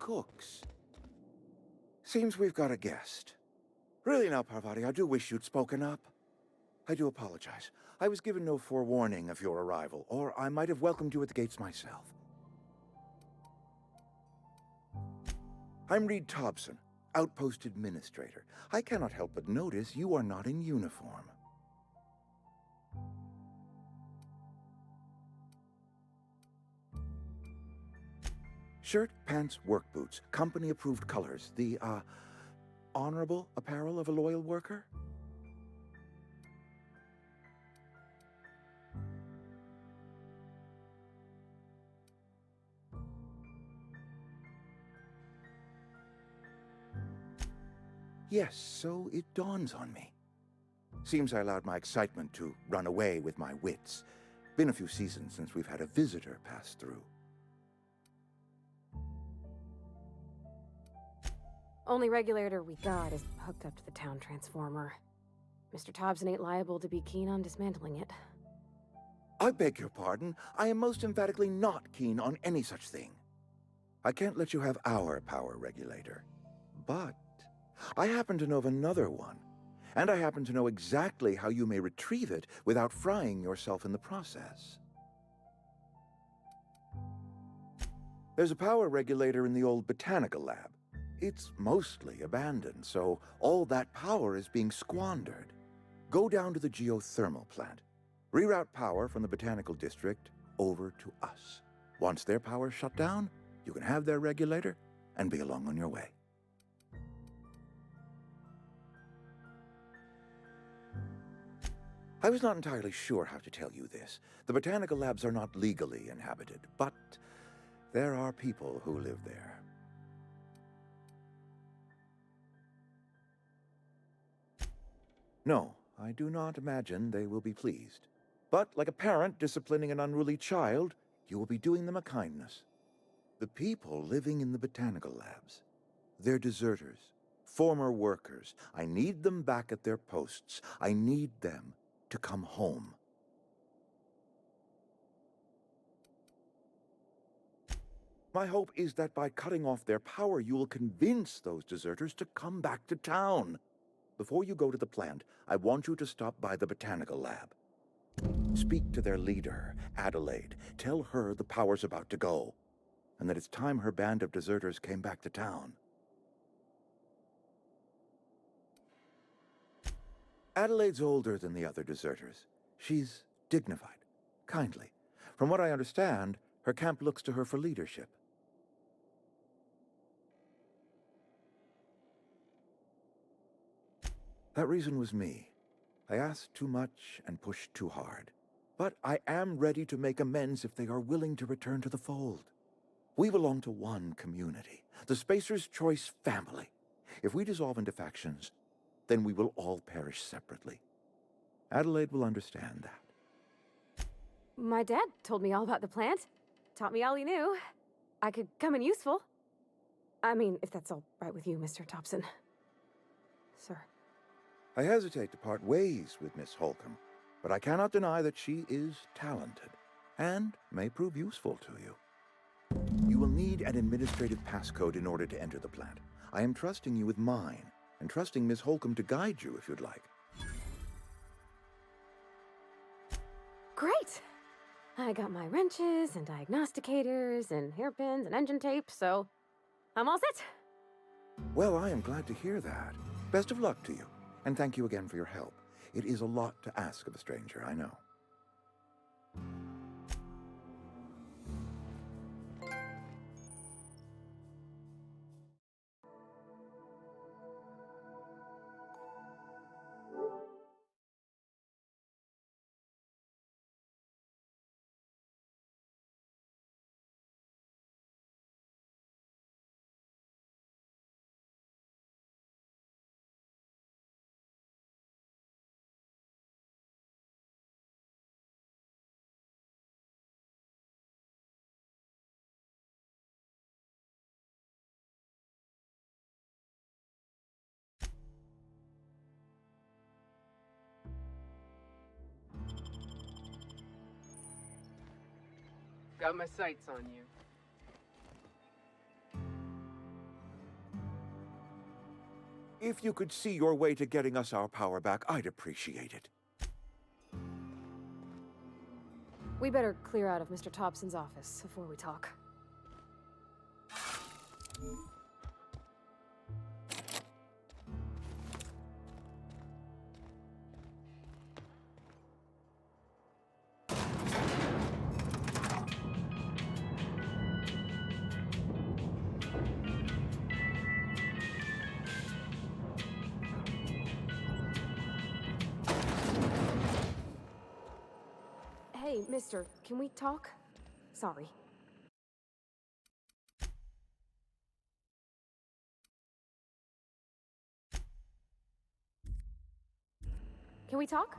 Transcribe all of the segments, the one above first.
cooks. Seems we've got a guest. Really now, Parvati, I do wish you'd spoken up. I do apologize. I was given no forewarning of your arrival, or I might have welcomed you at the gates myself. I'm Reed Thompson, Outpost Administrator. I cannot help but notice you are not in uniform. Shirt, pants, work boots, company-approved colors. The, honorable apparel of a loyal worker? Yes, so it dawns on me. Seems I allowed my excitement to run away with my wits. Been a few seasons since we've had a visitor pass through. Only regulator we got is hooked up to the town transformer. Mr. Thompson ain't liable to be keen on dismantling it. I beg your pardon. I am most emphatically not keen on any such thing. I can't let you have our power regulator. But I happen to know of another one, and I happen to know exactly how you may retrieve it without frying yourself in the process. There's a power regulator in the old botanical lab. It's mostly abandoned, so all that power is being squandered. Go down to the geothermal plant. Reroute power from the botanical district over to us. Once their power's shut down, you can have their regulator and be along on your way. I was not entirely sure how to tell you this. The botanical labs are not legally inhabited, but there are people who live there. No, I do not imagine they will be pleased. But like a parent disciplining an unruly child, you will be doing them a kindness. The people living in the botanical labs, they're deserters, former workers. I need them back at their posts. I need them to come home. My hope is that by cutting off their power, you will convince those deserters to come back to town. Before you go to the plant, I want you to stop by the botanical lab. Speak to their leader, Adelaide. Tell her the power's about to go, and that it's time her band of deserters came back to town. Adelaide's older than the other deserters. She's dignified, kindly. From what I understand, her camp looks to her for leadership. That reason was me. I asked too much and pushed too hard. But I am ready to make amends if they are willing to return to the fold. We belong to one community, the Spacer's Choice family. If we dissolve into factions, then we will all perish separately. Adelaide will understand that. My dad told me all about the plant. Taught me all he knew. I could come in useful. I mean, if that's all right with you, Mr. Thompson. Sir. I hesitate to part ways with Miss Holcomb, but I cannot deny that she is talented and may prove useful to you. You will need an administrative passcode in order to enter the plant. I am trusting you with mine, and trusting Miss Holcomb to guide you if you'd like. Great! I got my wrenches and diagnosticators and hairpins and engine tape, so I'm all set. Well, I am glad to hear that. Best of luck to you, and thank you again for your help. It is a lot to ask of a stranger, I know. Got my sights on you. If you could see your way to getting us our power back, I'd appreciate it. We better clear out of Mr. Thompson's office before we talk. Hey, mister, can we talk? Sorry. Can we talk?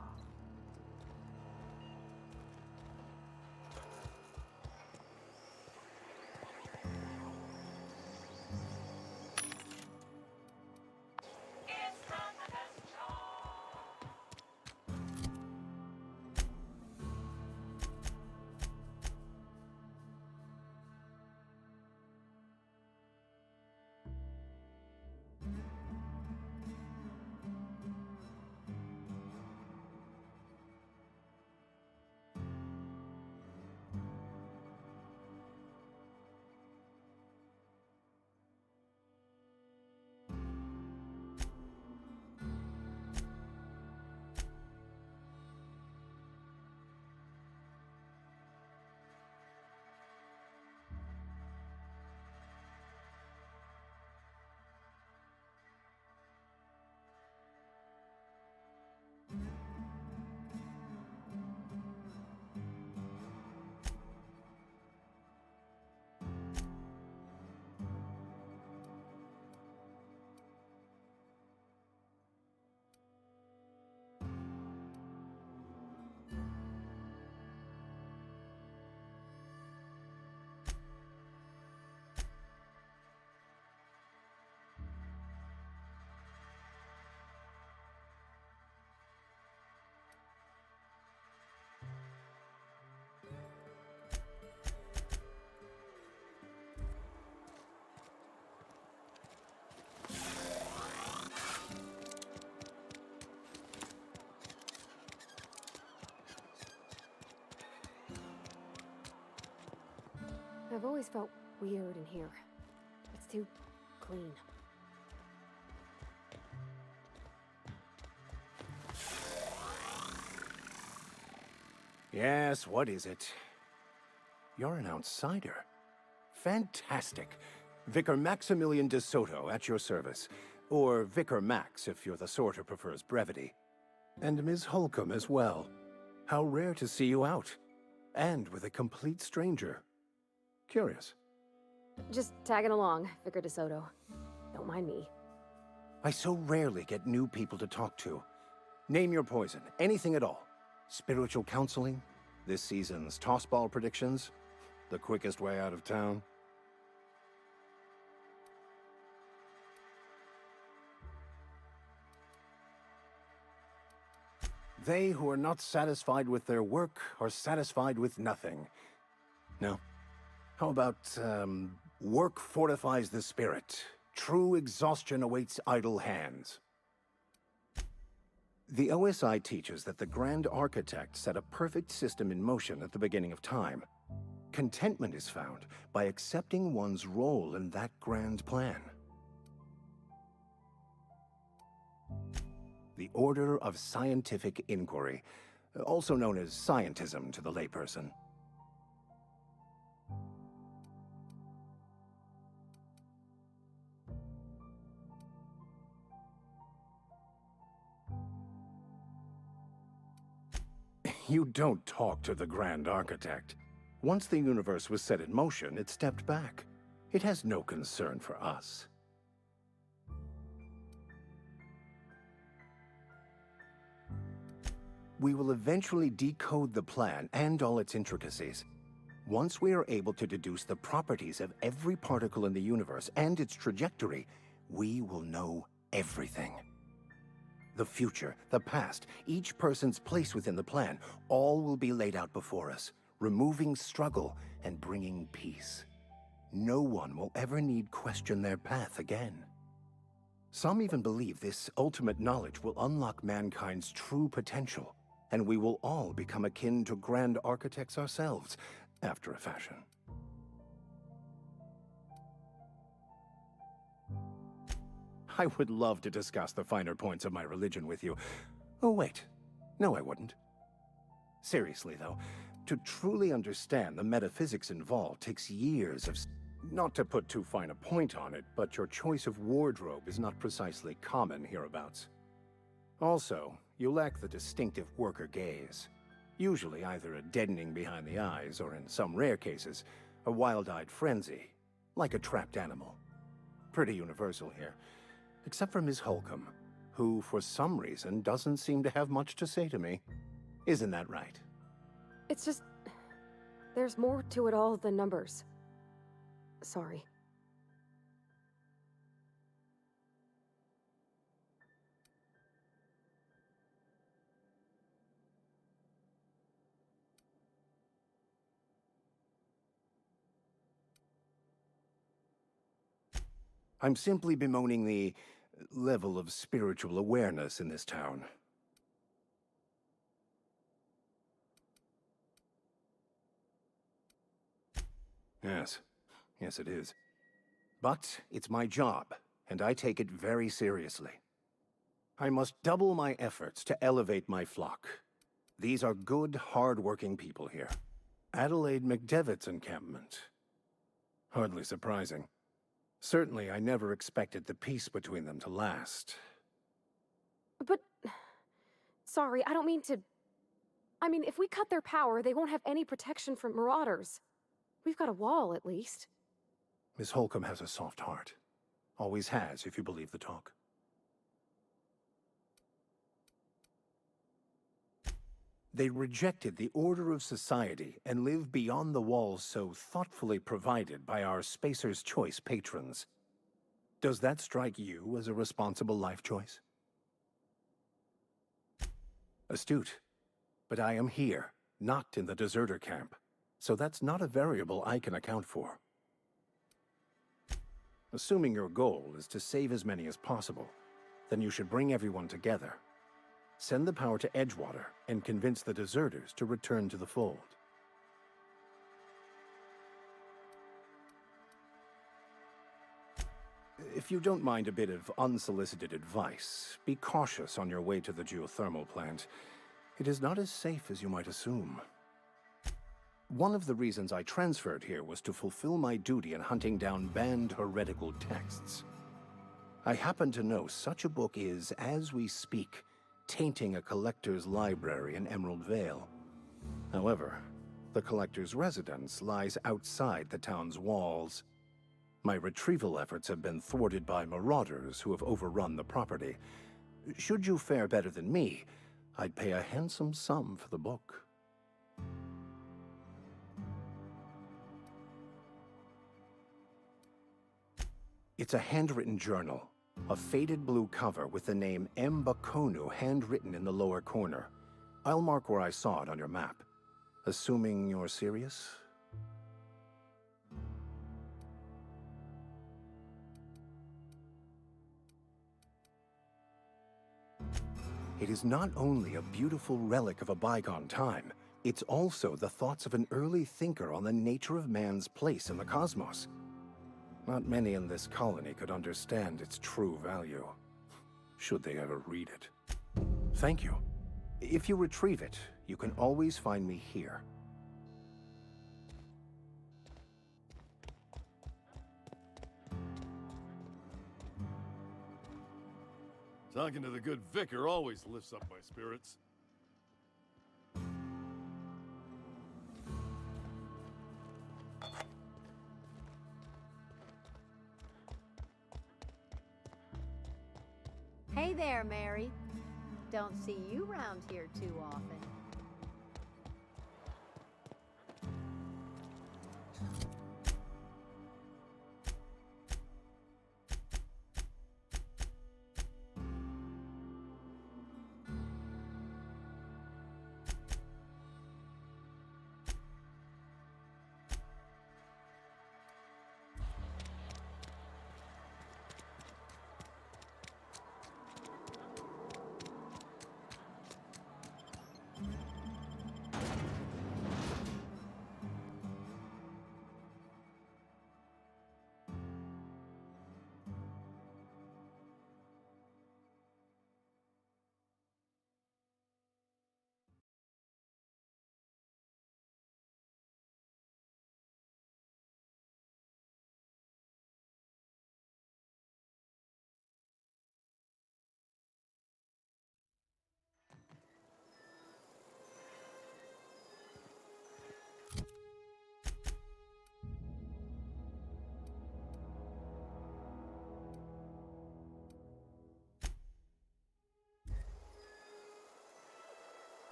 I've always felt weird in here. It's too clean. Yes, what is it? You're an outsider. Fantastic. Vicar Maximilian de Soto at your service. Or Vicar Max if you're the sort who prefers brevity. And Ms. Holcomb as well. How rare to see you out. And with a complete stranger. Curious. Just tagging along, Vicar de Soto. Don't mind me. I so rarely get new people to talk to. Name your poison, anything at all. Spiritual counseling, this season's tossball predictions, the quickest way out of town. They who are not satisfied with their work are satisfied with nothing. No. How about, work fortifies the spirit. True exhaustion awaits idle hands. The OSI teaches that the Grand Architect set a perfect system in motion at the beginning of time. Contentment is found by accepting one's role in that grand plan. The Order of Scientific Inquiry, also known as scientism to the layperson. You don't talk to the Grand Architect. Once the universe was set in motion, it stepped back. It has no concern for us. We will eventually decode the plan and all its intricacies. Once we are able to deduce the properties of every particle in the universe and its trajectory, we will know everything. The future, the past, each person's place within the plan, all will be laid out before us, removing struggle and bringing peace. No one will ever need question their path again. Some even believe this ultimate knowledge will unlock mankind's true potential, and we will all become akin to grand architects ourselves, after a fashion. I would love to discuss the finer points of my religion with you. Oh, wait. No, I wouldn't. Seriously, though, to truly understand the metaphysics involved takes years of... Not to put too fine a point on it, but your choice of wardrobe is not precisely common hereabouts. Also, you lack the distinctive worker gaze. Usually either a deadening behind the eyes, or in some rare cases, a wild-eyed frenzy, like a trapped animal. Pretty universal here, except for Miss Holcomb, who, for some reason, doesn't seem to have much to say to me. Isn't that right? It's just... there's more to it all than numbers. Sorry. I'm simply bemoaning the level of spiritual awareness in this town. Yes. Yes, it is. But it's my job, and I take it very seriously. I must double my efforts to elevate my flock. These are good, hard-working people here. Adelaide McDevitt's encampment. Hardly surprising. Certainly, I never expected the peace between them to last. But... sorry, I don't mean to... I mean, if we cut their power, they won't have any protection from marauders. We've got a wall, at least. Miss Holcomb has a soft heart. Always has, if you believe the talk. They rejected the order of society and live beyond the walls so thoughtfully provided by our Spacer's Choice patrons. Does that strike you as a responsible life choice? Astute. But I am here, not in the deserter camp, so that's not a variable I can account for. Assuming your goal is to save as many as possible, then you should bring everyone together. Send the power to Edgewater and convince the deserters to return to the fold. If you don't mind a bit of unsolicited advice, be cautious on your way to the geothermal plant. It is not as safe as you might assume. One of the reasons I transferred here was to fulfill my duty in hunting down banned heretical texts. I happen to know such a book is, as we speak, tainting a collector's library in Emerald Vale. However, the collector's residence lies outside the town's walls. My retrieval efforts have been thwarted by marauders who have overrun the property. Should you fare better than me, I'd pay a handsome sum for the book. It's a handwritten journal, a faded blue cover with the name M. Bakonu handwritten in the lower corner. I'll mark where I saw it on your map. Assuming you're serious? It is not only a beautiful relic of a bygone time, it's also the thoughts of an early thinker on the nature of man's place in the cosmos. Not many in this colony could understand its true value, should they ever read it. Thank you. If you retrieve it, you can always find me here. Talking to the good vicar always lifts up my spirits. Hey there, Mary. Don't see you around here too often.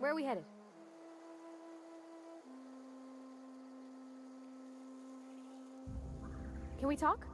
Where are we headed? Can we talk?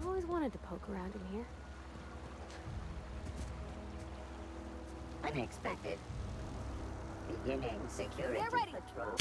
I've always wanted to poke around in here. Unexpected. Beginning security They're ready. patrol.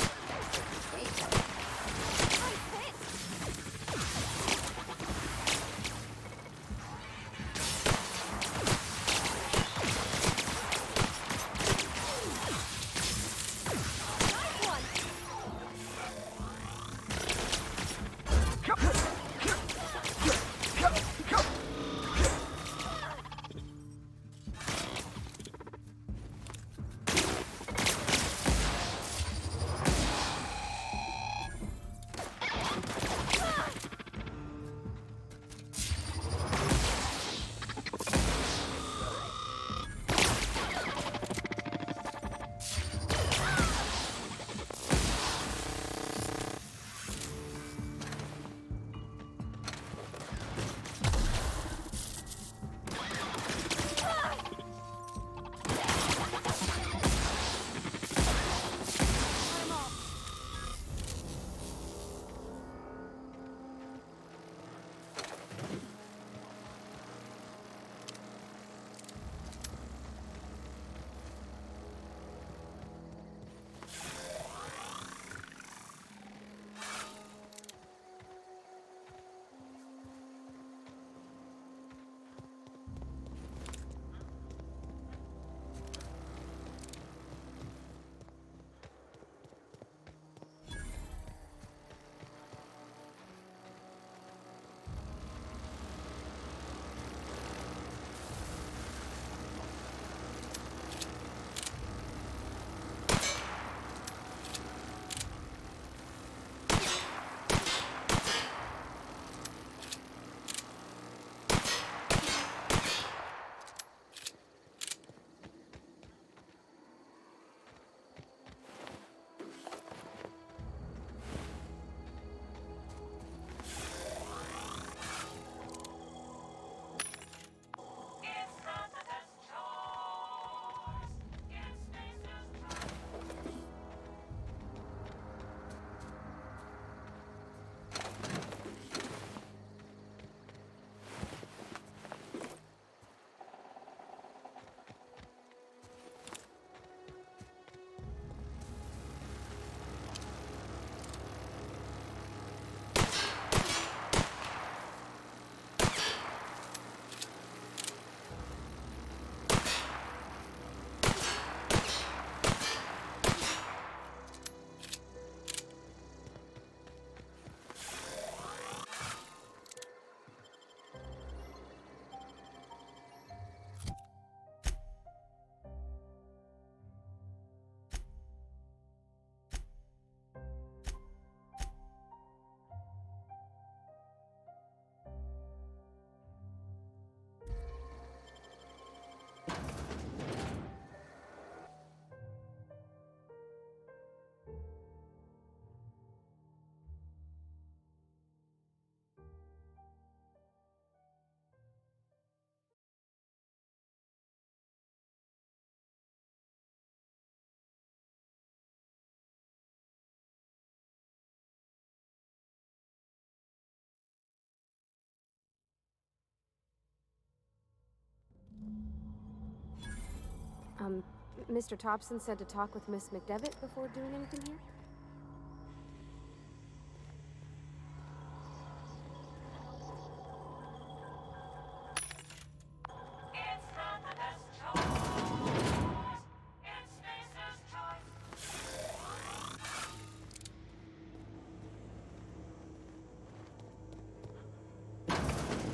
Mr. Thompson said to talk with Miss McDevitt before doing anything here?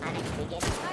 Let's begin.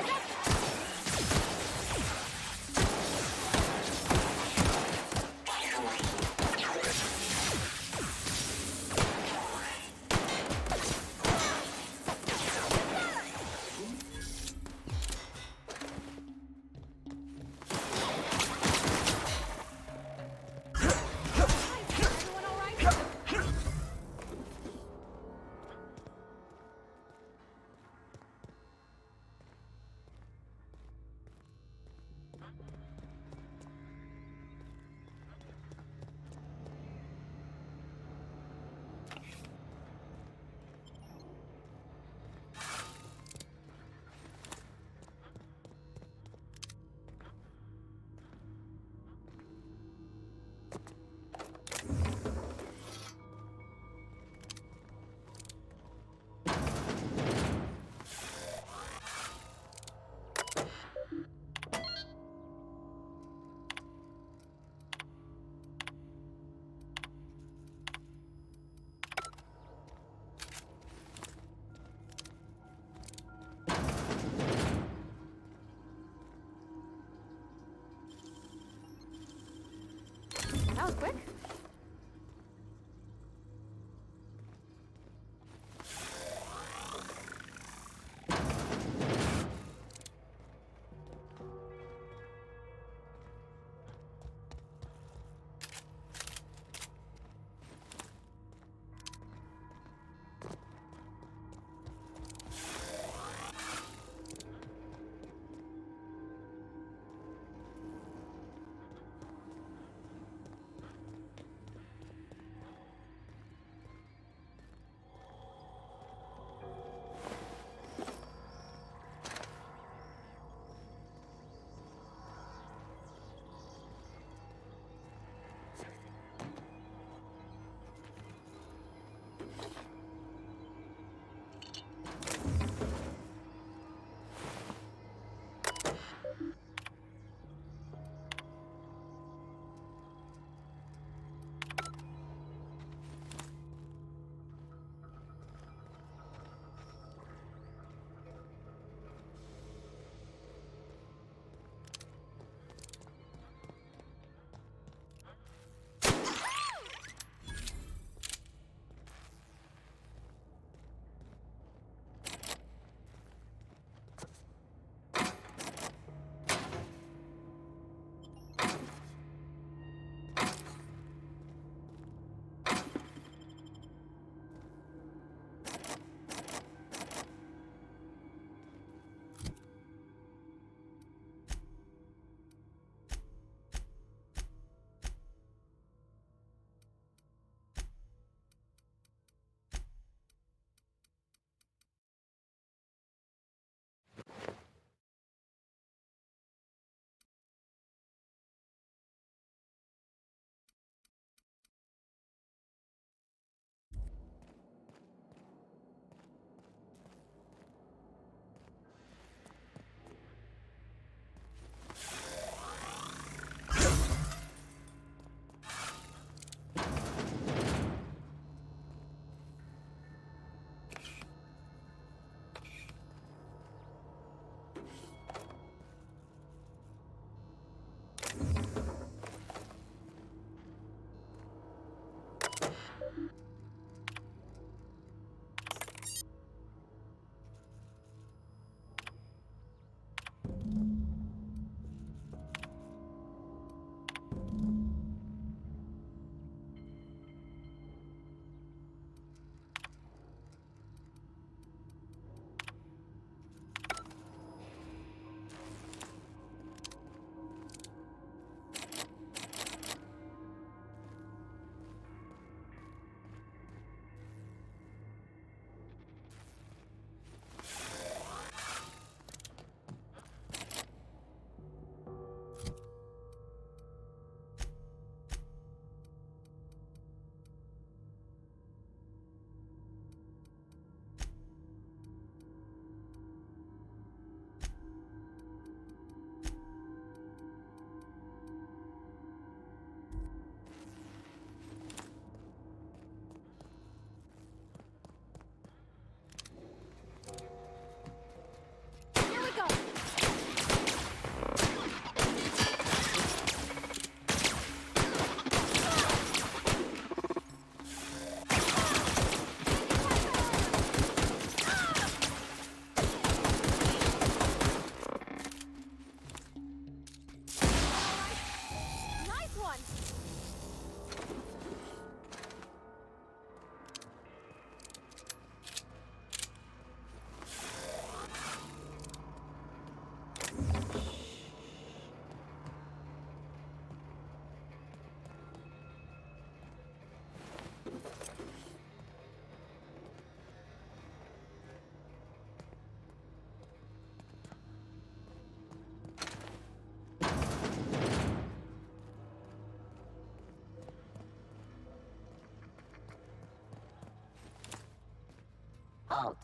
Halt.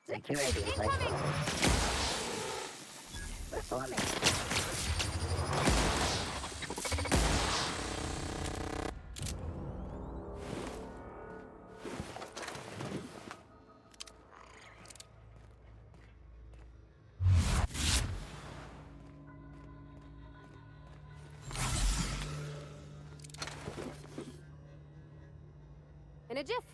Security Incoming! performing. In a jiff.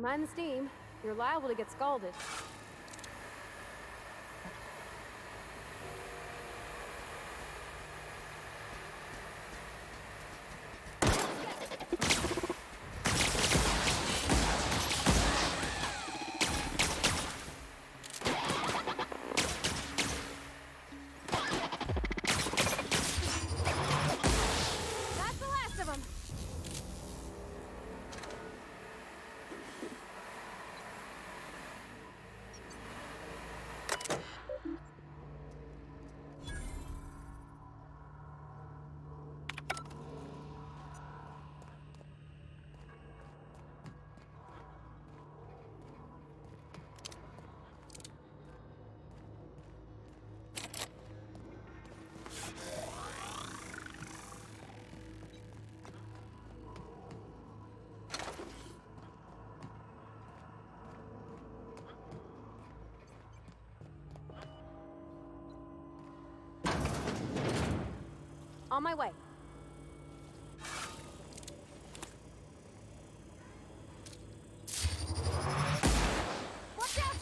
Mind the steam. You're liable to get scalded. That's the last of them. On my way. Watch out!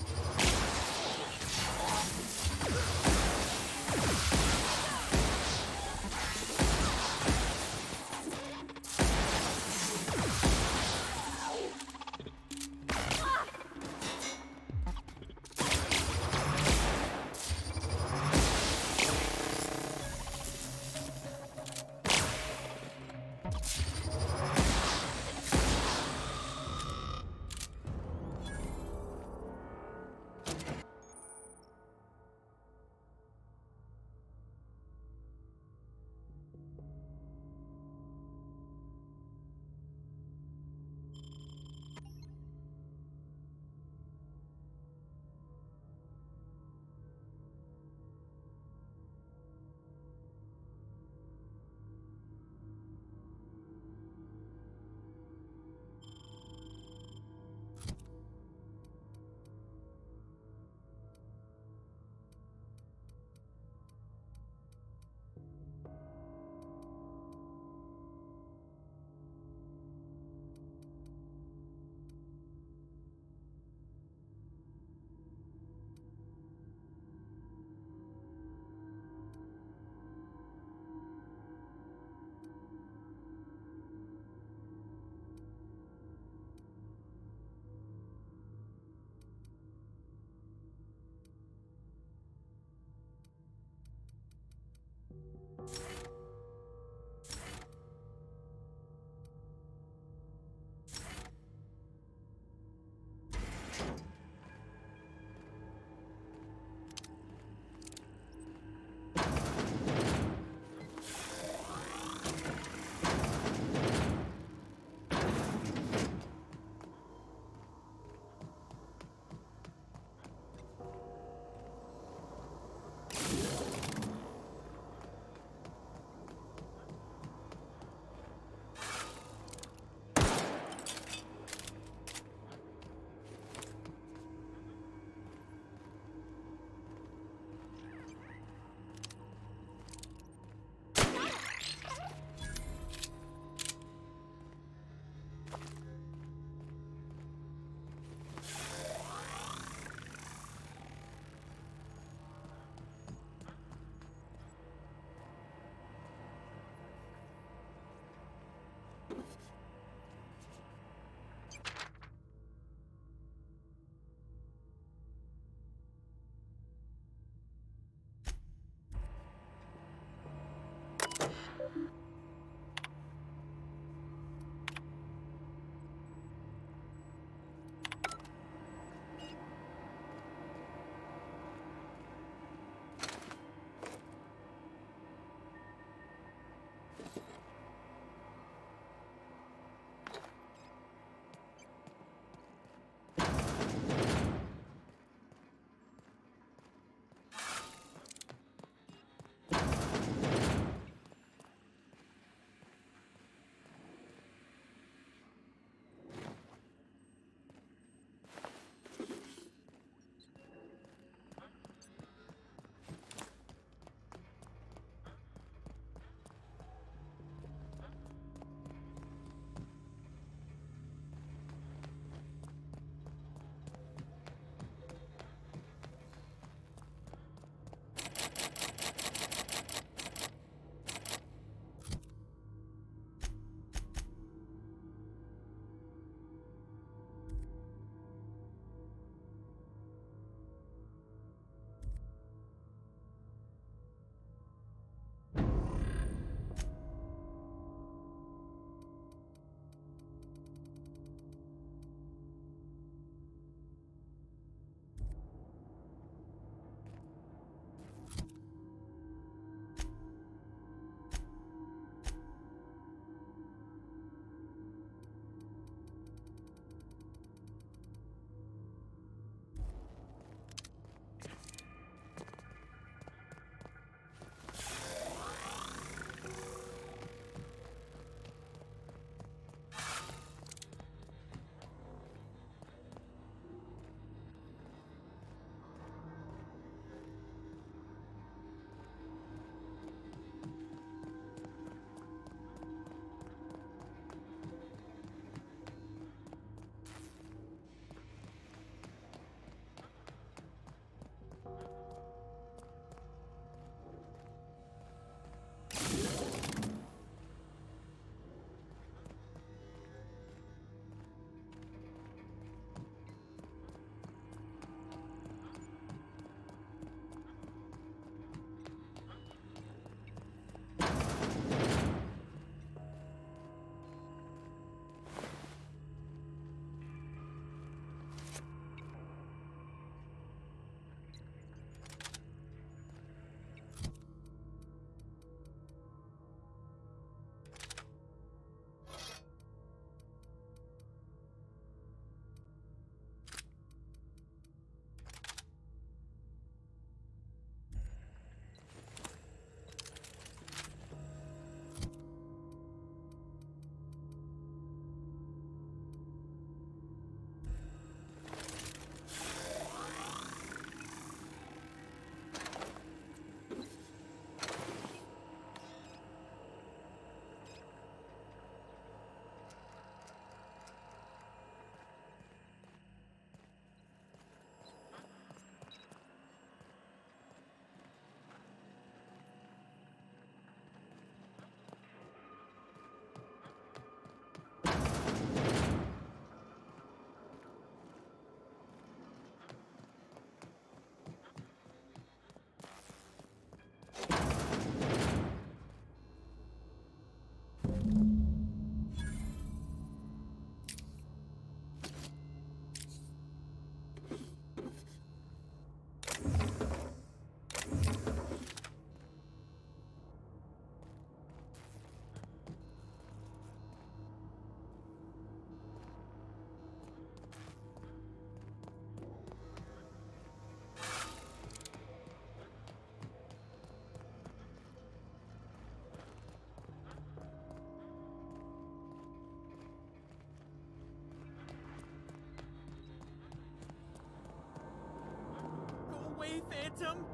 Phantom!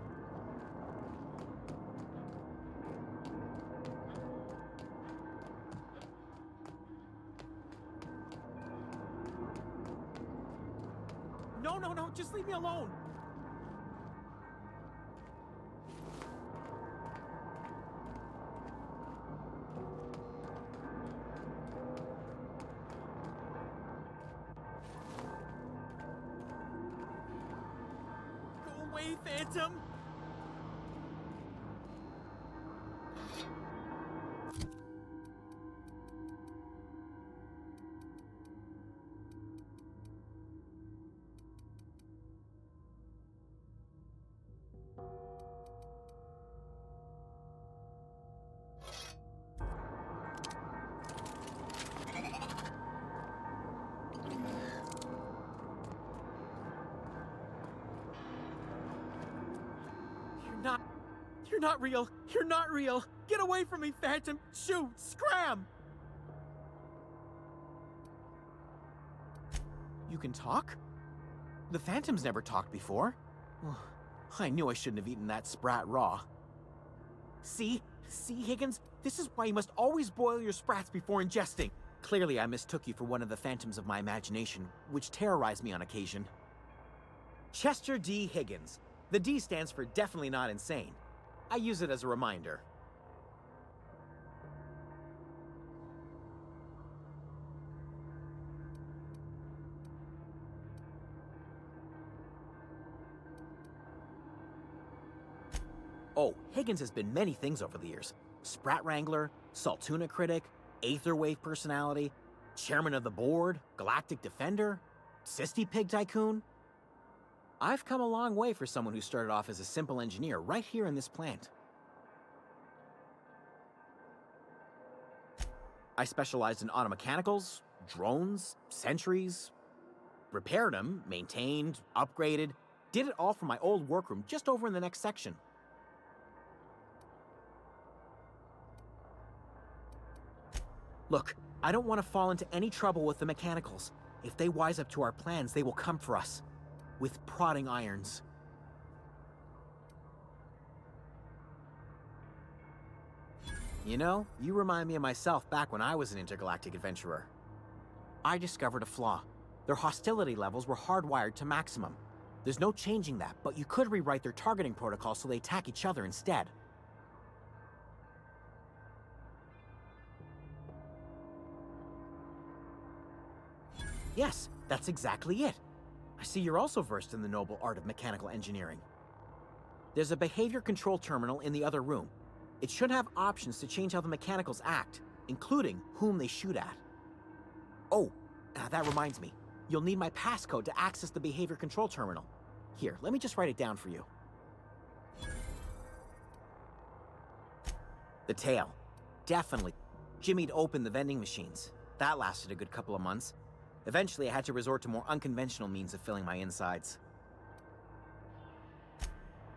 No, no, no, just leave me alone! Go away, Phantom! You're not real! You're not real! Get away from me, Phantom! Shoot! Scram! You can talk? The Phantom's never talked before. I knew I shouldn't have eaten that sprat raw. See? See, Higgins? This is why you must always boil your sprats before ingesting. Clearly, I mistook you for one of the phantoms of my imagination, which terrorized me on occasion. Chester D. Higgins. The D stands for definitely not insane. I use it as a reminder. Oh, Higgins has been many things over the years. Sprat Wrangler, Saltuna Critic, Aetherwave Personality, Chairman of the Board, Galactic Defender, Sisty Pig Tycoon. I've come a long way for someone who started off as a simple engineer right here in this plant. I specialized in automechanicals, drones, sentries, repaired them, maintained, upgraded, did it all from my old workroom just over in the next section. Look, I don't want to fall into any trouble with the mechanicals. If they wise up to our plans, they will come for us. With prodding irons. You know, you remind me of myself back when I was an intergalactic adventurer. I discovered a flaw. Their hostility levels were hardwired to maximum. There's no changing that, but you could rewrite their targeting protocol so they attack each other instead. Yes, that's exactly it. I see you're also versed in the noble art of mechanical engineering. There's a behavior control terminal in the other room. It should have options to change how the mechanicals act, including whom they shoot at. Oh, that reminds me. You'll need my passcode to access the behavior control terminal. Here, let me just write it down for you. The tail. Definitely. Jimmy'd opened the vending machines. That lasted a good couple of months. Eventually, I had to resort to more unconventional means of filling my insides.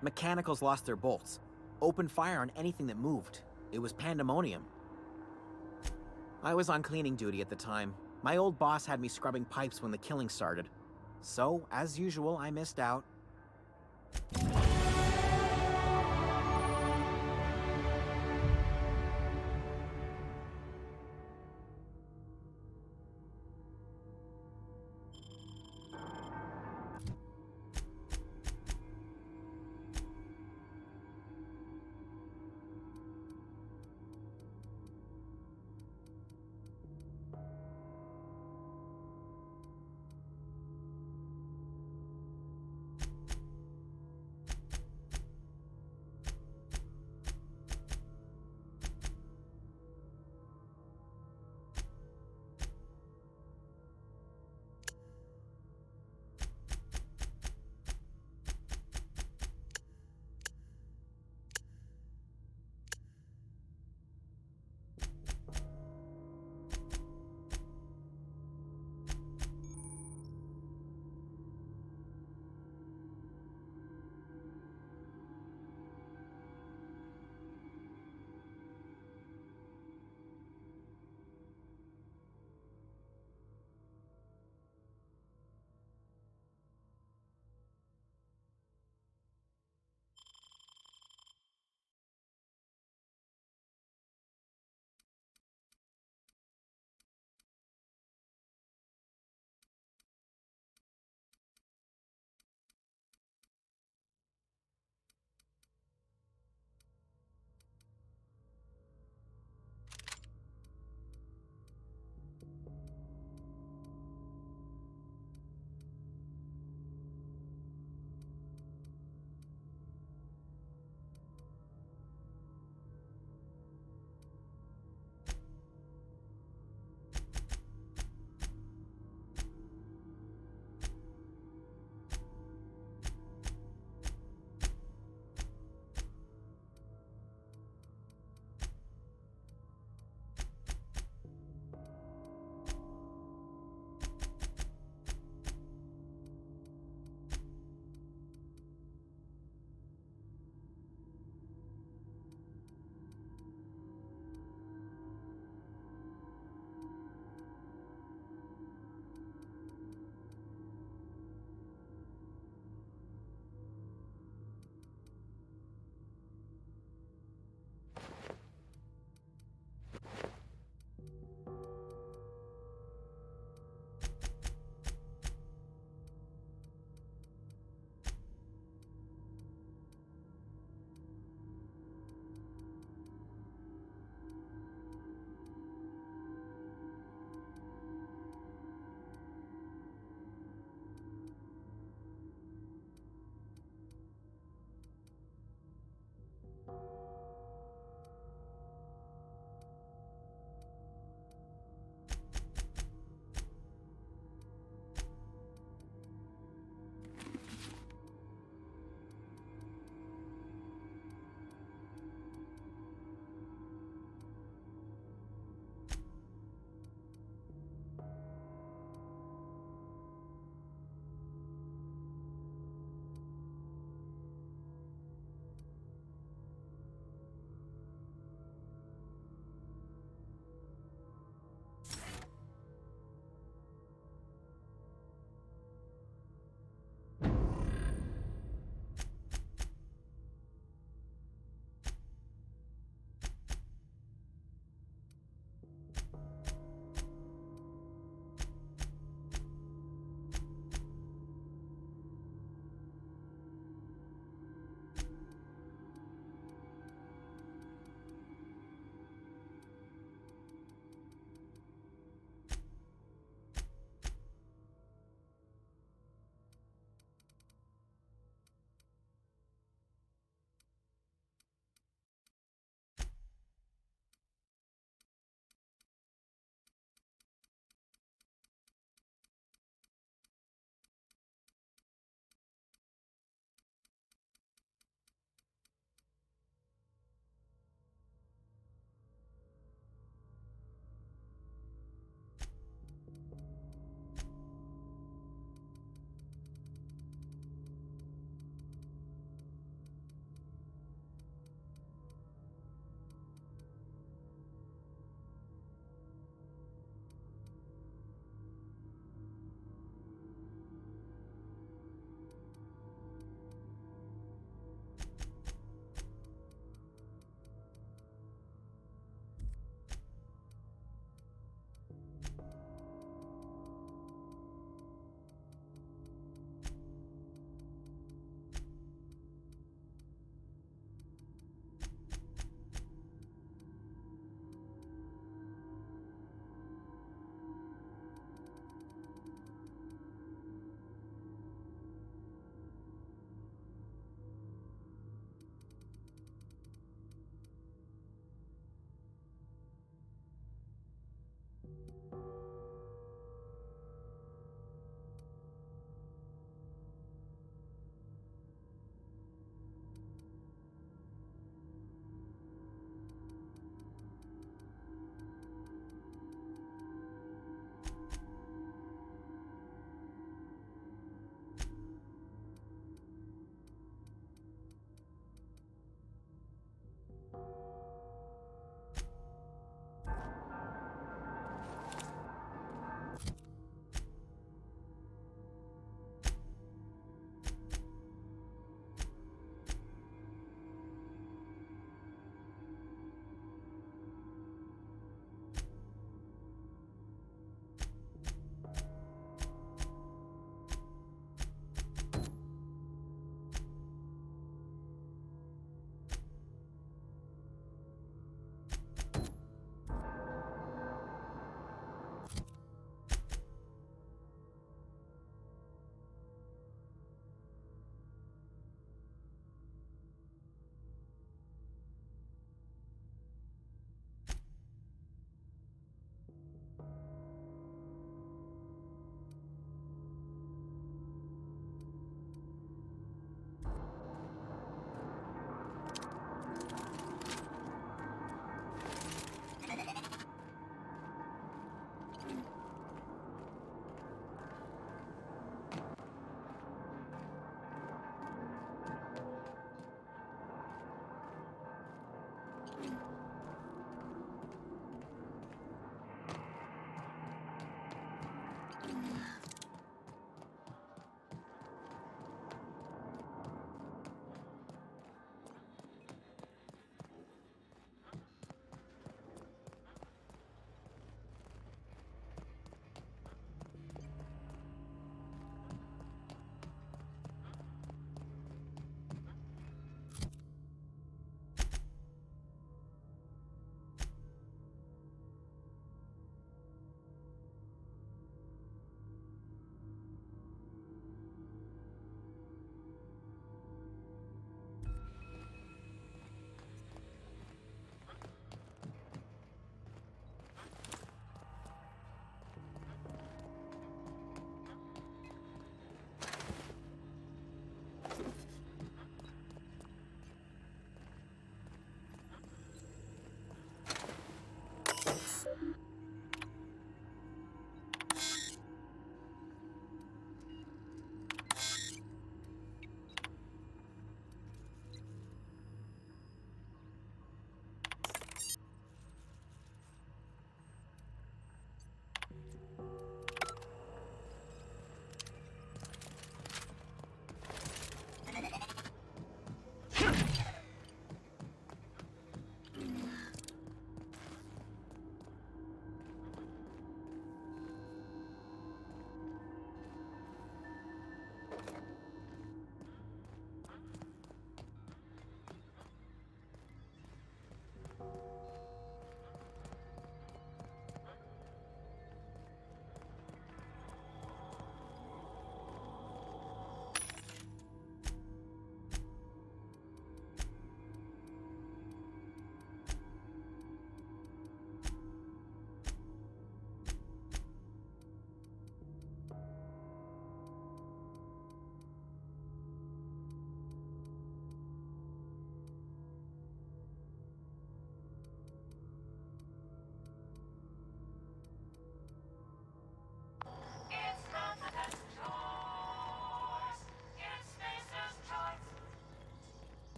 Mechanicals lost their bolts. Opened fire on anything that moved. It was pandemonium. I was on cleaning duty at the time. My old boss had me scrubbing pipes when the killing started. So, as usual, I missed out.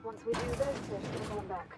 once we do this, there's no going back.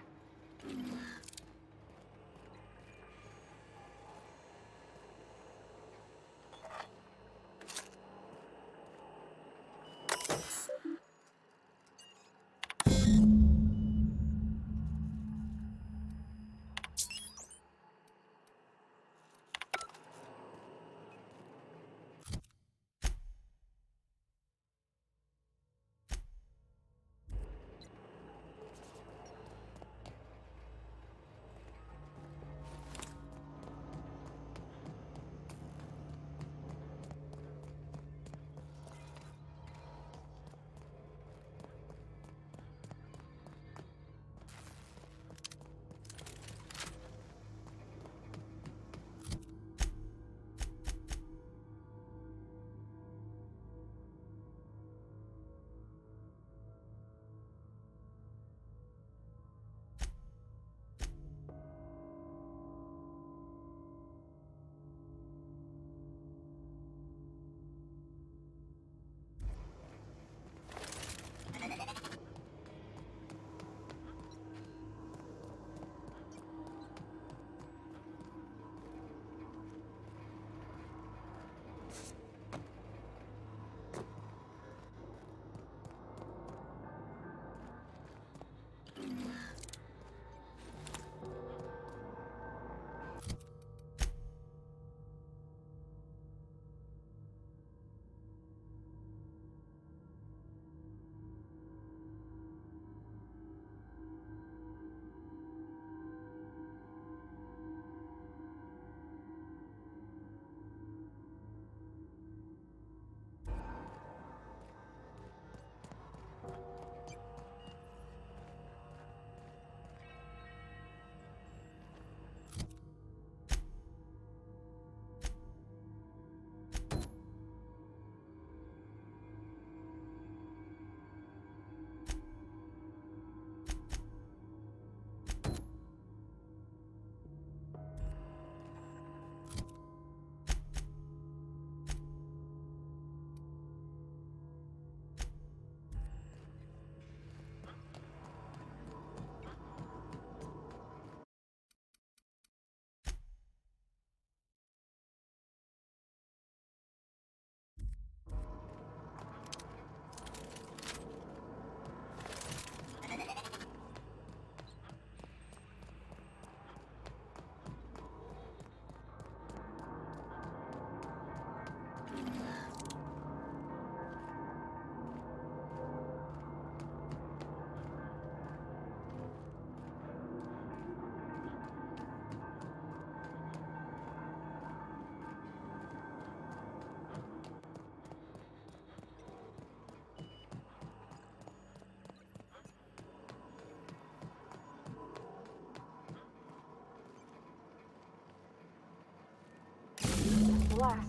Blast.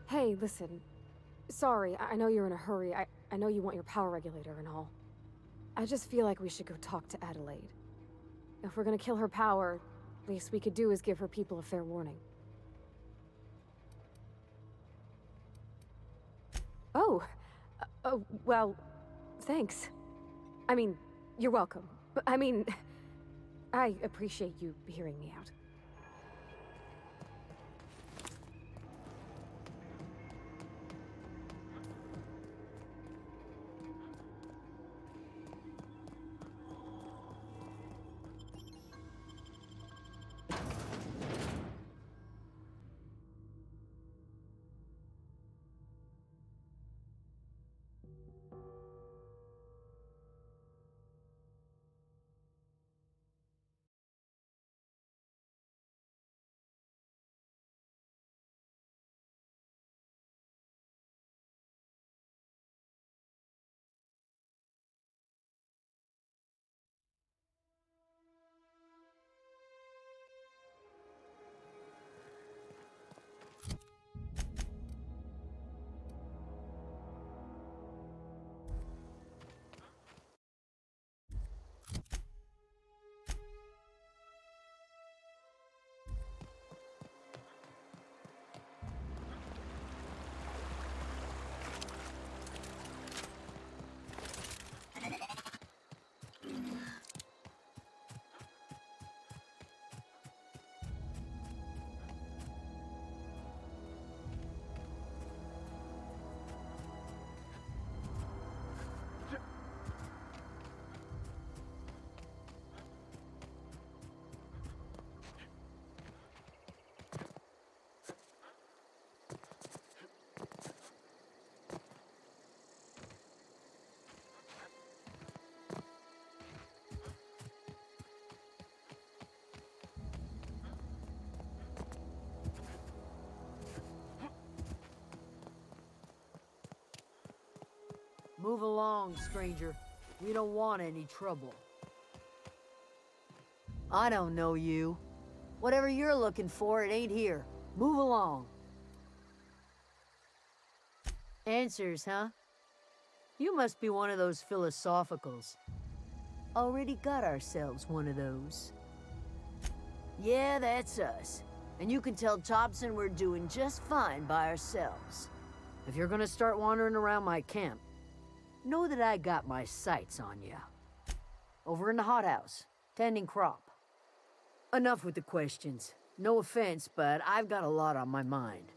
Hey, listen. Sorry, I know you're in a hurry. I know you want your power regulator and all. I just feel like we should go talk to Adelaide. If we're gonna kill her power, least we could do is give her people a fair warning. Oh, well, thanks. I mean, you're welcome. But I mean, I appreciate you hearing me out. Move along, stranger. We don't want any trouble. I don't know you. Whatever you're looking for, it ain't here. Move along. Answers, huh? You must be one of those philosophicals. Already got ourselves one of those. Yeah, that's us. And you can tell Thompson we're doing just fine by ourselves. If you're gonna start wandering around my camp, know that I got my sights on you. Over in the hothouse, tending crop. Enough with the questions. No offense, but I've got a lot on my mind.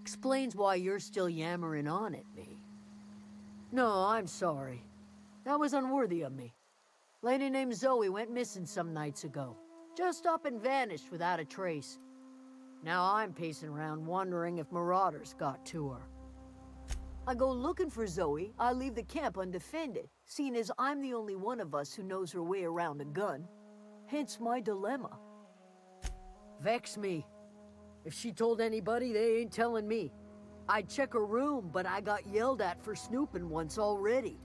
Explains why you're still yammering on at me. No, I'm sorry. That was unworthy of me. Lady named Zoe went missing some nights ago. Just up and vanished without a trace. Now I'm pacing around wondering if marauders got to her. I go looking for Zoe, I leave the camp undefended, seeing as I'm the only one of us who knows her way around a gun. Hence my dilemma. Vex me. If she told anybody, they ain't telling me. I'd check her room, but I got yelled at for snooping once already.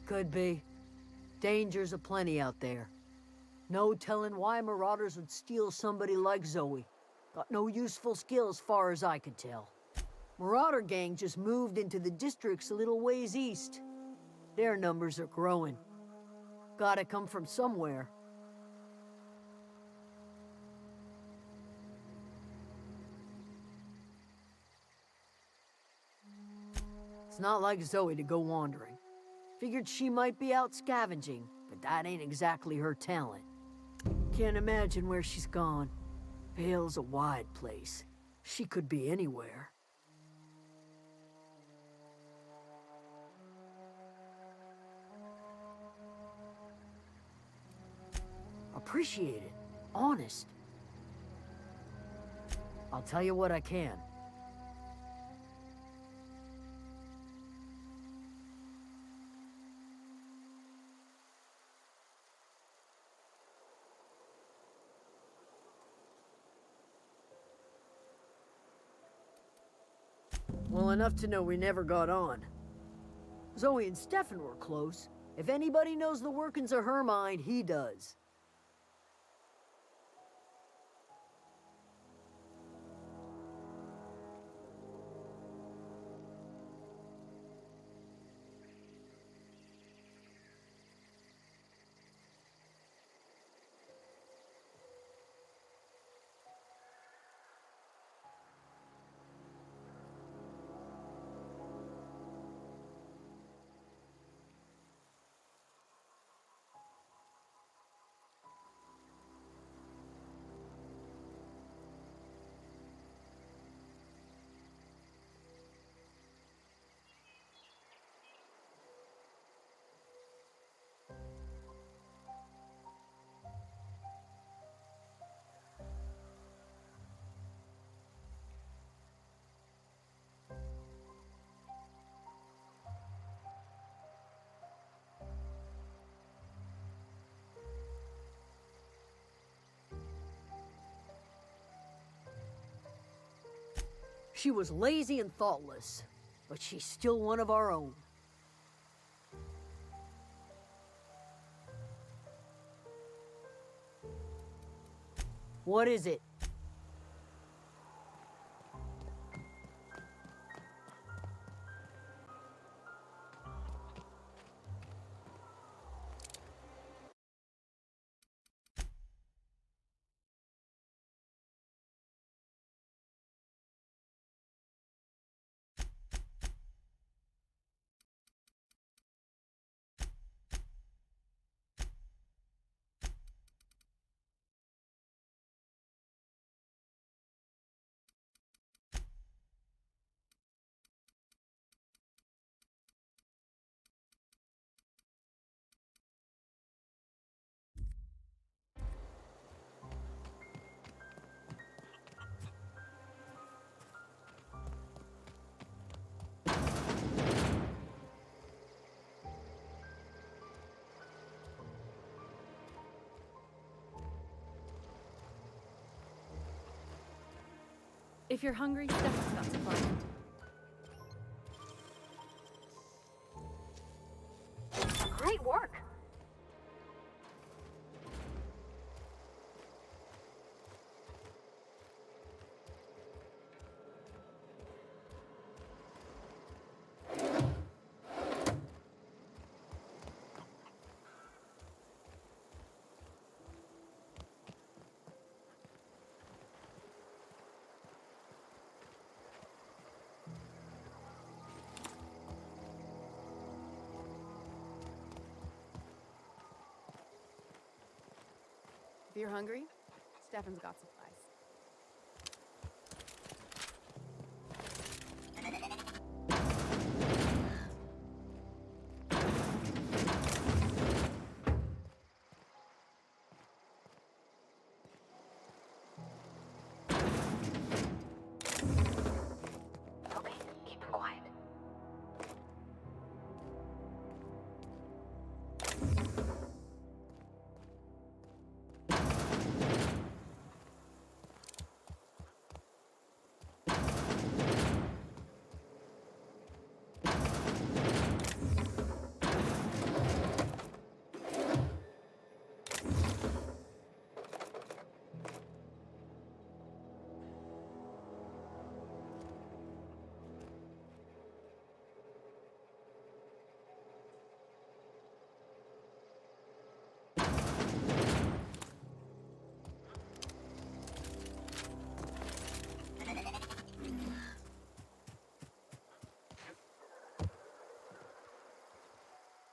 Could be. Dangers aplenty out there. No telling why marauders would steal somebody like Zoe. Got no useful skills far as I can tell. Marauder gang just moved into the districts a little ways east. Their numbers are growing. Gotta come from somewhere. It's not like Zoe to go wandering. Figured she might be out scavenging, but that ain't exactly her talent. Can't imagine where she's gone. Vale's a wide place. She could be anywhere. Appreciate it. Honest. I'll tell you what I can. Well, enough to know we never got on. Zoe and Stefan were close. If anybody knows the workings of her mind, he does. She was lazy and thoughtless, but she's still one of our own. What is it? If you're hungry, Stefan's got supplies. Great work! If you're hungry, Stefan's got supplies. Okay, keep it quiet.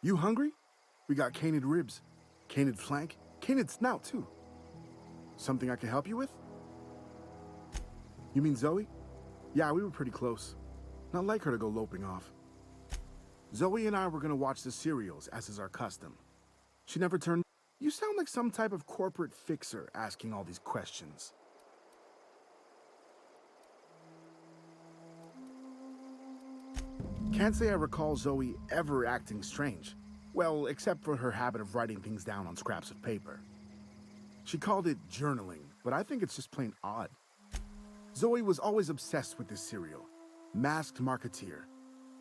You hungry? We got canid ribs, canid flank, canid snout too. Something I can help you with? You mean Zoe? Yeah, we were pretty close. Not like her to go loping off. Zoe and I were gonna watch the serials, as is our custom. She never turned. You sound like some type of corporate fixer asking all these questions. Can't say I recall Zoe ever acting strange. Well, except for her habit of writing things down on scraps of paper. She called it journaling, but I think it's just plain odd. Zoe was always obsessed with this serial. Masked Marketeer.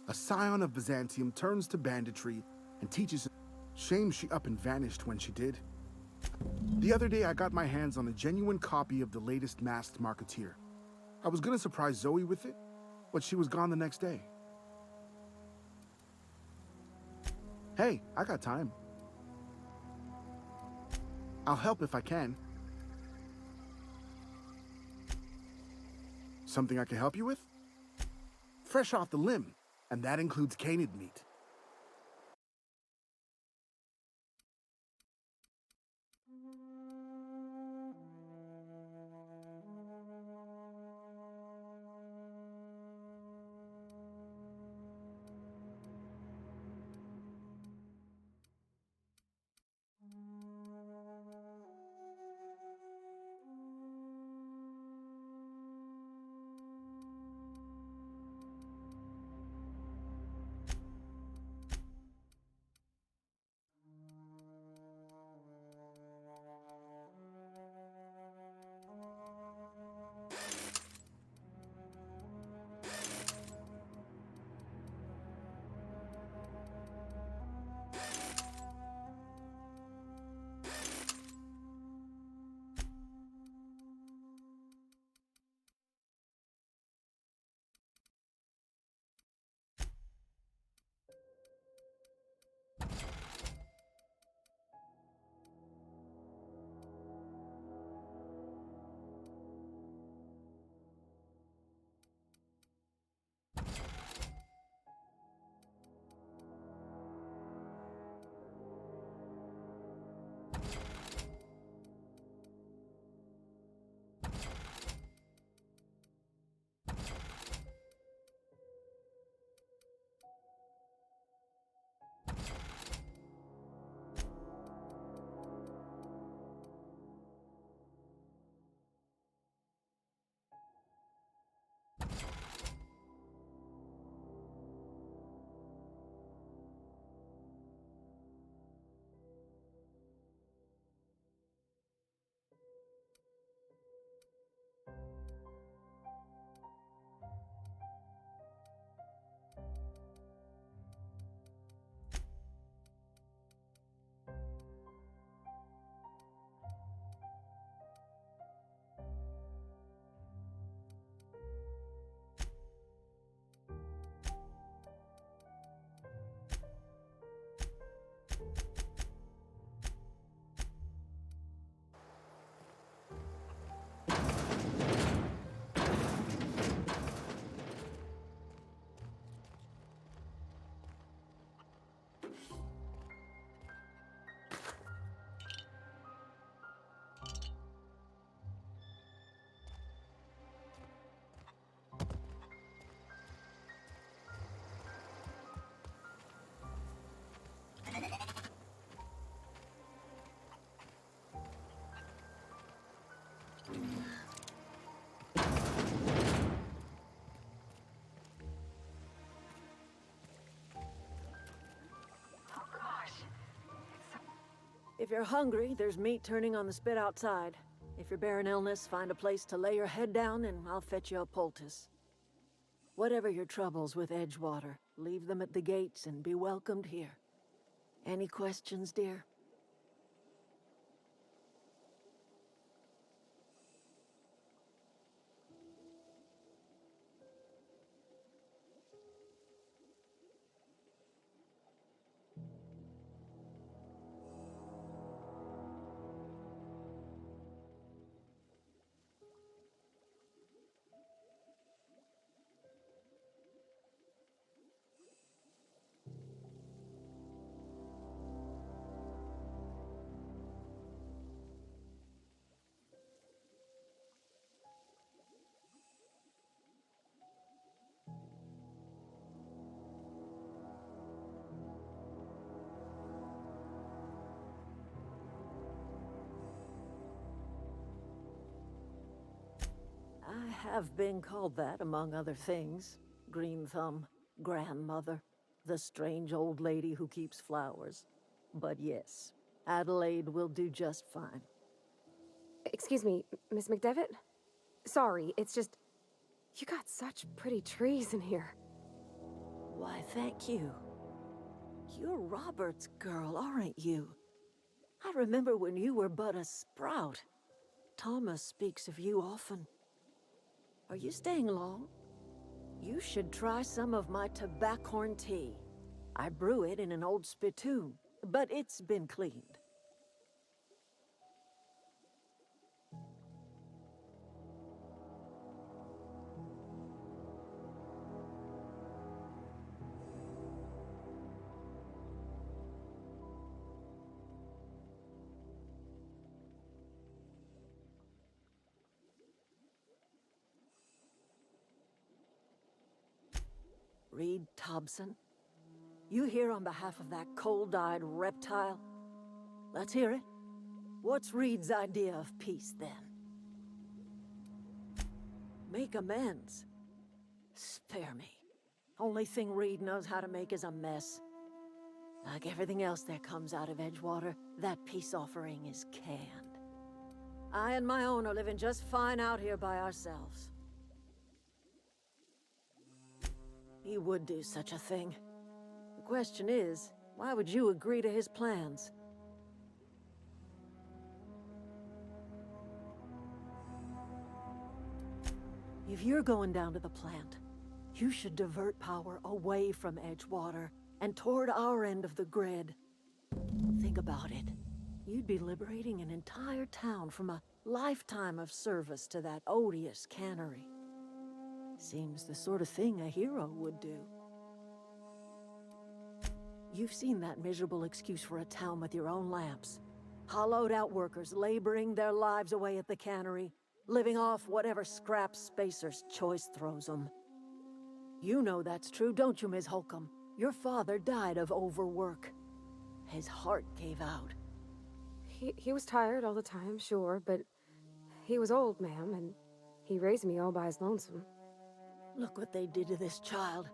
A scion of Byzantium turns to banditry and teaches. Shame she up and vanished when she did. The other day I got my hands on a genuine copy of the latest Masked Marketeer. I was gonna surprise Zoe with it, but she was gone the next day. Hey, I got time. I'll help if I can. Something I can help you with? Fresh off the limb, and that includes canid meat. If you're hungry, there's meat turning on the spit outside. If you're bearing illness, find a place to lay your head down and I'll fetch you a poultice. Whatever your troubles with Edgewater, leave them at the gates and be welcomed here. Any questions, dear? I have been called that, among other things. Green Thumb, grandmother, the strange old lady who keeps flowers. But yes, Adelaide will do just fine. Excuse me, Miss McDevitt? Sorry, it's just... You got such pretty trees in here. Why, thank you. You're Robert's girl, aren't you? I remember when you were but a sprout. Thomas speaks of you often. Are you staying long? You should try some of my tobaccorn tea. I brew it in an old spittoon, but it's been cleaned. Reed Thompson? You here on behalf of that cold-eyed reptile? Let's hear it. What's Reed's idea of peace, then? Make amends? Spare me. Only thing Reed knows how to make is a mess. Like everything else that comes out of Edgewater, that peace offering is canned. I and my own are living just fine out here by ourselves. He would do such a thing. The question is, why would you agree to his plans? If you're going down to the plant, you should divert power away from Edgewater and toward our end of the grid. Think about it. You'd be liberating an entire town from a lifetime of service to that odious cannery. Seems the sort of thing a hero would do. You've seen that miserable excuse for a town with your own lamps. Hollowed out workers laboring their lives away at the cannery, living off whatever scraps Spacer's choice throws them. You know that's true, don't you, Ms. Holcomb? Your father died of overwork. His heart gave out. He was tired all the time, sure, but he was old, ma'am, and he raised me all by his lonesome. Look what they did to this child.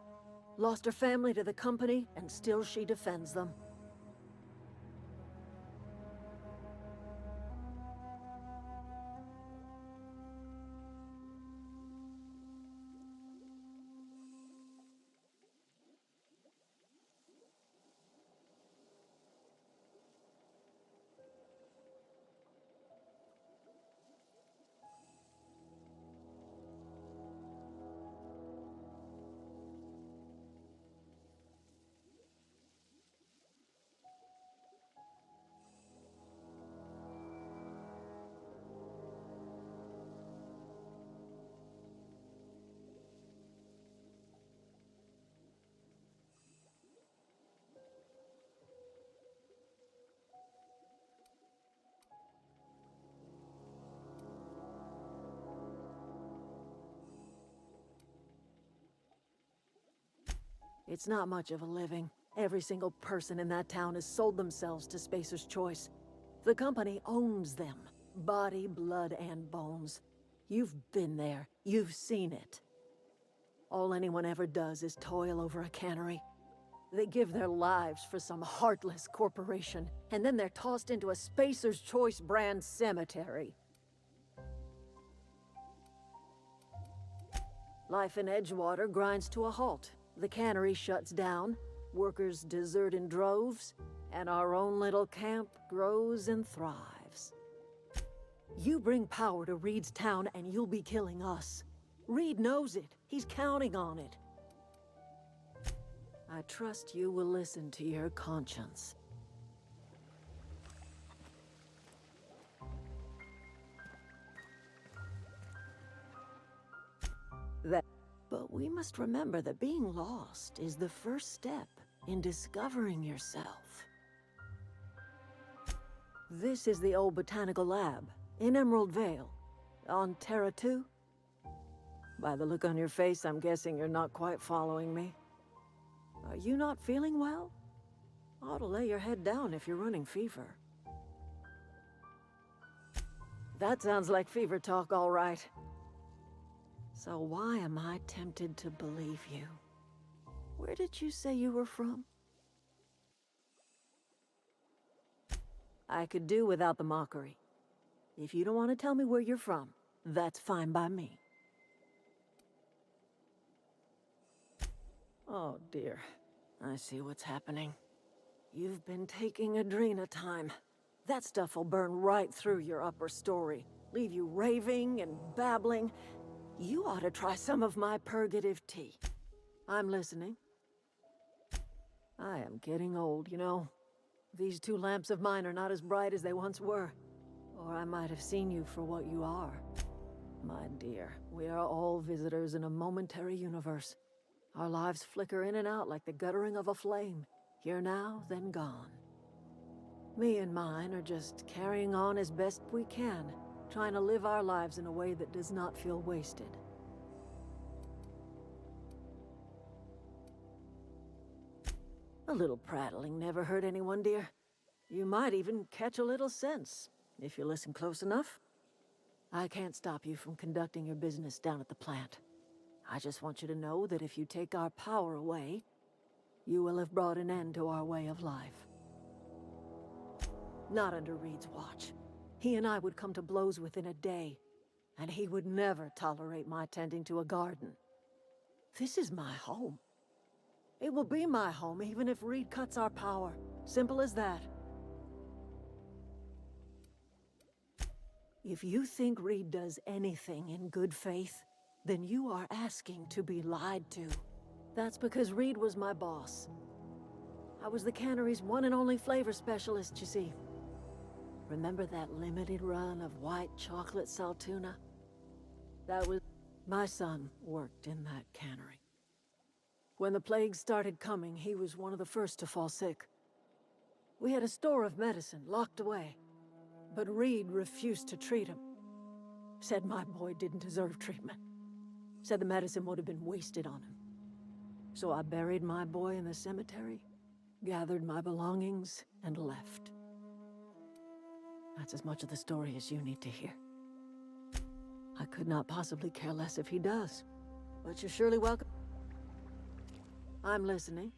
Lost her family to the company, and still she defends them. It's not much of a living. Every single person in that town has sold themselves to Spacer's Choice. The company owns them. Body, blood, and bones. You've been there. You've seen it. All anyone ever does is toil over a cannery. They give their lives for some heartless corporation, and then they're tossed into a Spacer's Choice brand cemetery. Life in Edgewater grinds to a halt. The cannery shuts down, workers desert in droves, and our own little camp grows and thrives. You bring power to Reed's town and you'll be killing us. Reed knows it. He's counting on it. I trust you will listen to your conscience. But we must remember that being lost is the first step in discovering yourself. This is the old botanical lab in Emerald Vale, on Terra 2. By the look on your face, I'm guessing you're not quite following me. Are you not feeling well? Ought to lay your head down if you're running fever. That sounds like fever talk, all right. So why am I tempted to believe you? Where did you say you were from? I could do without the mockery. If you don't want to tell me where you're from, that's fine by me. Oh dear, I see what's happening. You've been taking Adrena time. That stuff will burn right through your upper story, leave you raving and babbling. You ought to try some of my purgative tea. I'm listening. I am getting old, you know. These two lamps of mine are not as bright as they once were. Or I might have seen you for what you are. My dear, we are all visitors in a momentary universe. Our lives flicker in and out like the guttering of a flame. Here now, then gone. Me and mine are just carrying on as best we can, trying to live our lives in a way that does not feel wasted. A little prattling never hurt anyone, dear. You might even catch a little sense, if you listen close enough. I can't stop you from conducting your business down at the plant. I just want you to know that if you take our power away, you will have brought an end to our way of life. Not under Reed's watch. He and I would come to blows within a day, and he would never tolerate my tending to a garden. This is my home. It will be my home even if Reed cuts our power. Simple as that. If you think Reed does anything in good faith, then you are asking to be lied to. That's because Reed was my boss. I was the cannery's one and only flavor specialist, you see. Remember that limited run of white chocolate saltuna? That was... My son worked in that cannery. When the plague started coming, he was one of the first to fall sick. We had a store of medicine locked away, but Reed refused to treat him. Said my boy didn't deserve treatment. Said the medicine would have been wasted on him. So I buried my boy in the cemetery, gathered my belongings, and left. That's as much of the story as you need to hear. I could not possibly care less if he does, but you're surely welcome. I'm listening.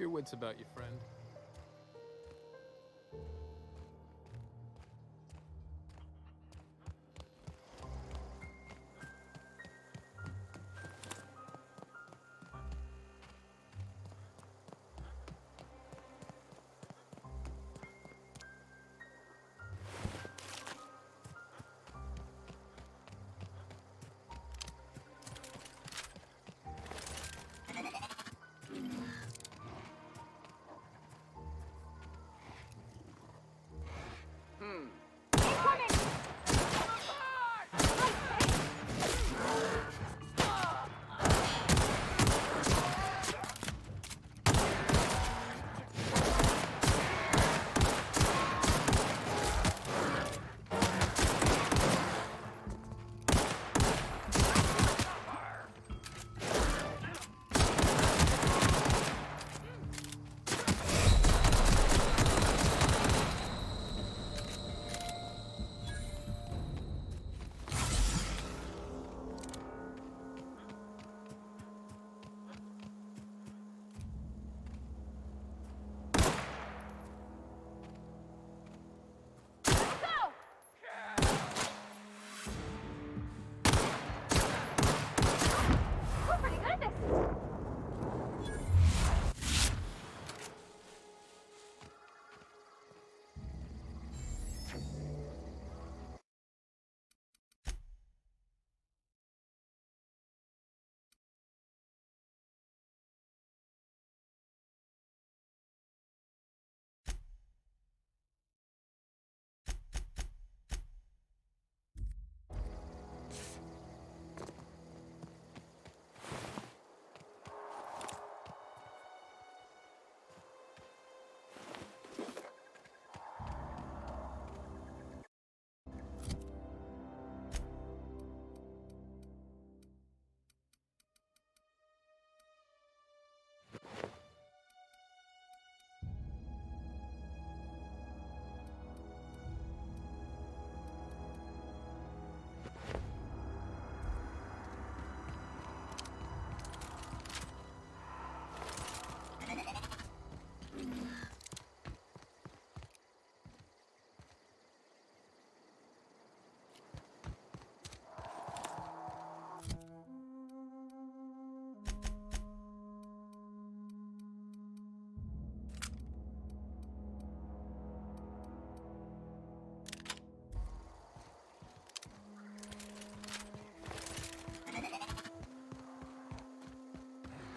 your wits about you, friend.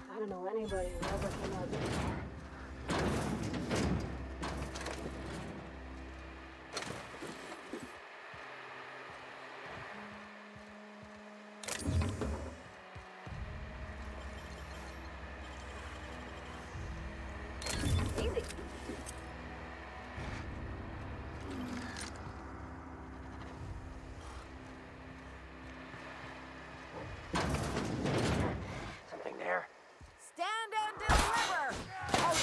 I don't know anybody who ever came out here. Easy. Something there. Stand and deliver!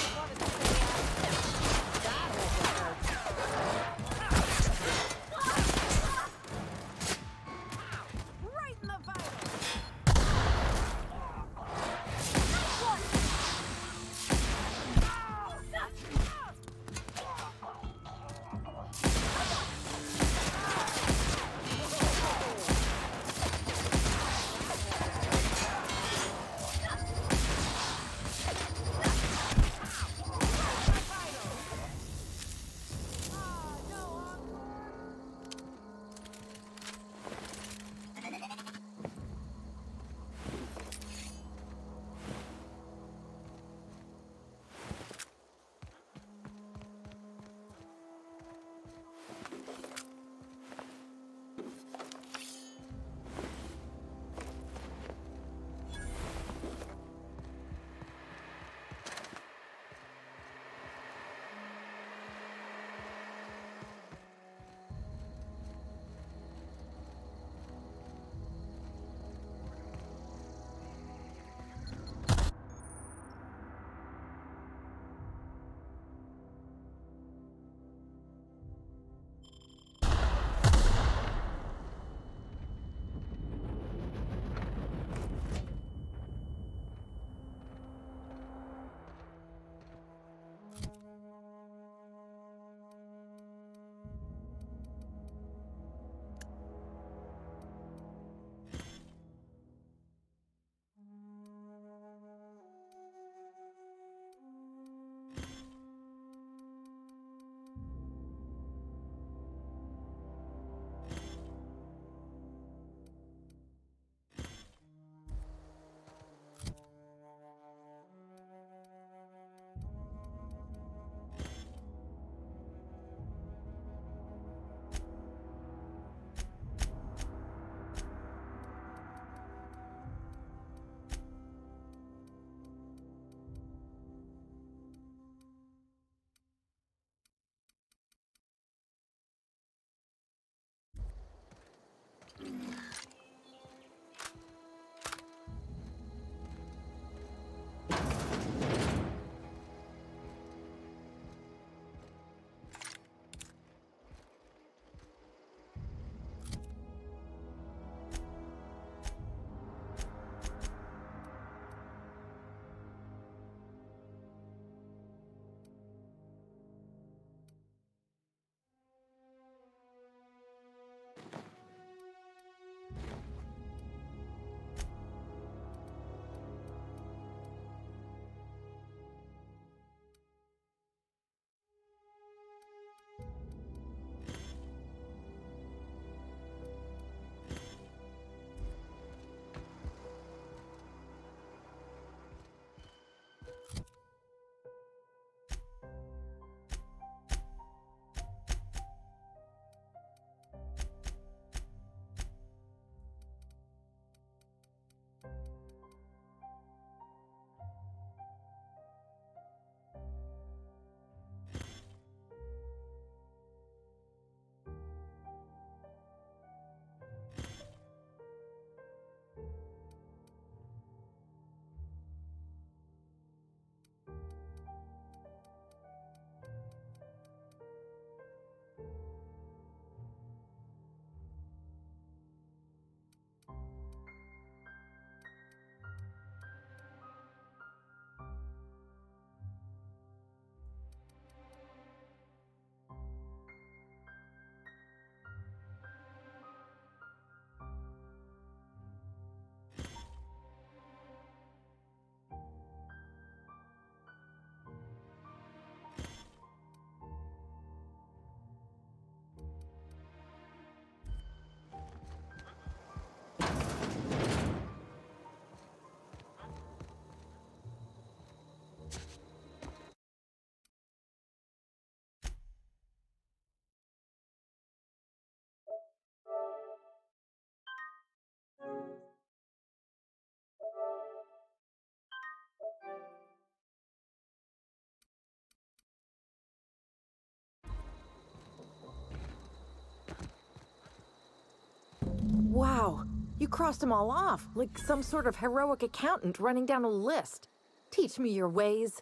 Wow, you crossed them all off, like some sort of heroic accountant running down a list. Teach me your ways.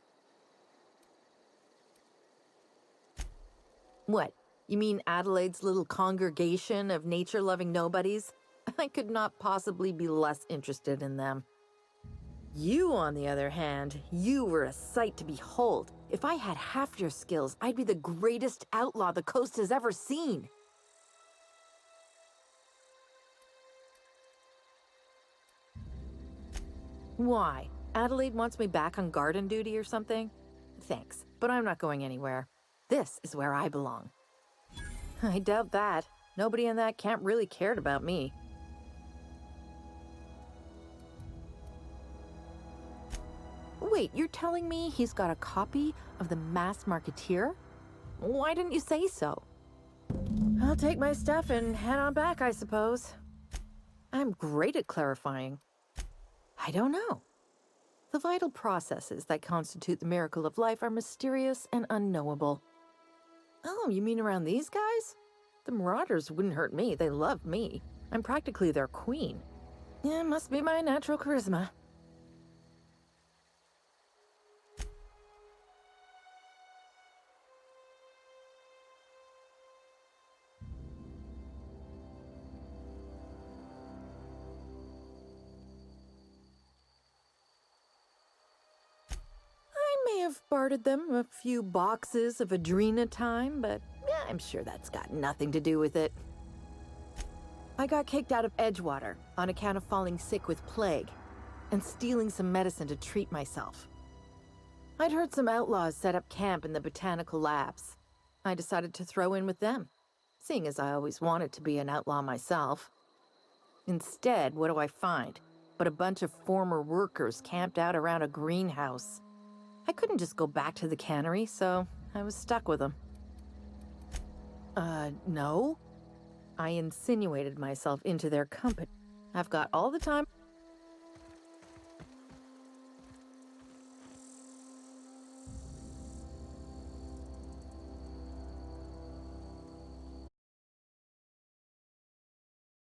What? You mean Adelaide's little congregation of nature-loving nobodies? I could not possibly be less interested in them. You, on the other hand, you were a sight to behold. If I had half your skills, I'd be the greatest outlaw the coast has ever seen. Why? Adelaide wants me back on garden duty or something? Thanks, but I'm not going anywhere. This is where I belong. I doubt that. Nobody in that camp really cared about me. Wait, you're telling me he's got a copy of the Mass Marketeer? Why didn't you say so? I'll take my stuff and head on back, I suppose. I'm great at clarifying. I don't know. The vital processes that constitute the miracle of life are mysterious and unknowable. Oh, you mean around these guys? The Marauders wouldn't hurt me. They love me. I'm practically their queen. Yeah, must be my natural charisma. I may have bartered them a few boxes of Adrena time, but yeah, I'm sure that's got nothing to do with it. I got kicked out of Edgewater on account of falling sick with plague and stealing some medicine to treat myself. I'd heard some outlaws set up camp in the botanical labs. I decided to throw in with them, seeing as I always wanted to be an outlaw myself. Instead, what do I find but a bunch of former workers camped out around a greenhouse? I couldn't just go back to the cannery, so I was stuck with them. No. I insinuated myself into their company. I've got all the time